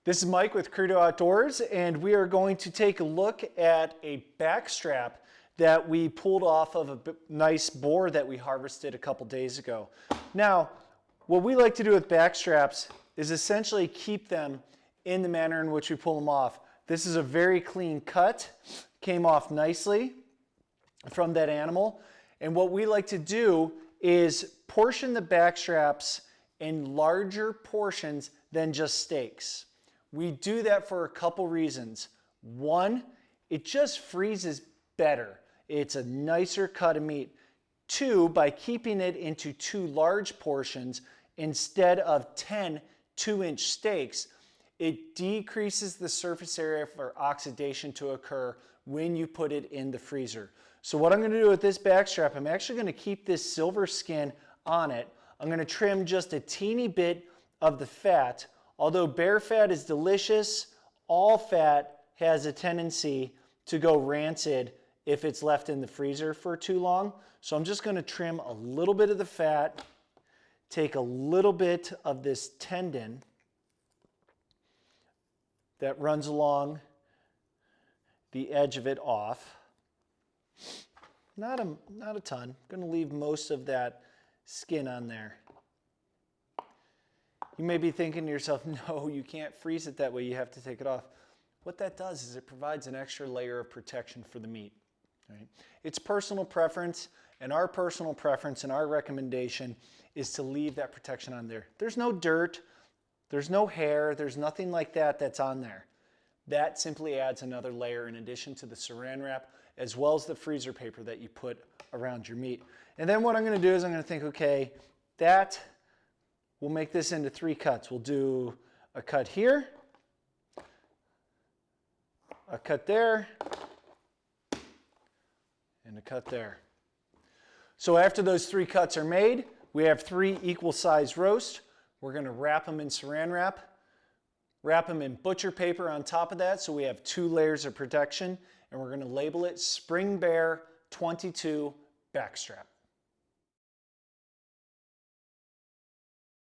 This is Mike with Credo Outdoors, and we are going to take a look at a backstrap that we pulled off of a nice boar that we harvested a couple days ago. Now, what we like to do with backstraps is essentially keep them in the manner in which we pull them off. This is a very clean cut, came off nicely from that animal. And what we like to do is portion the backstraps in larger portions than just steaks. We do that for a couple reasons. One, it just freezes better. It's a nicer cut of meat. Two, by keeping it into two large portions instead of 10 2-inch steaks, it decreases the surface area for oxidation to occur when you put it in the freezer. So what I'm going to do with this backstrap, I'm actually going to keep this silver skin on it. I'm going to trim just a teeny bit of the fat. Although bear fat is delicious, all fat has a tendency to go rancid if it's left in the freezer for too long. So I'm just going to trim a little bit of the fat, take a little bit of this tendon that runs along the edge of it off. Not a ton. I'm going to leave most of that skin on there. You may be thinking to yourself, no, you can't freeze it that way, you have to take it off. What that does is it provides an extra layer of protection for the meat. Right? It's personal preference, and our personal preference and our recommendation is to leave that protection on there. There's no dirt, there's no hair, there's nothing like that that's on there. That simply adds another layer in addition to the saran wrap, as well as the freezer paper that you put around your meat. And then what I'm going to do is I'm going to think, okay, we'll make this into 3 cuts. We'll do a cut here, a cut there, and a cut there. So after those 3 cuts are made, we have 3 equal size roasts. We're going to wrap them in saran wrap them in butcher paper on top of that so we have 2 layers of protection, and we're going to label it Spring Bear 22 Backstrap.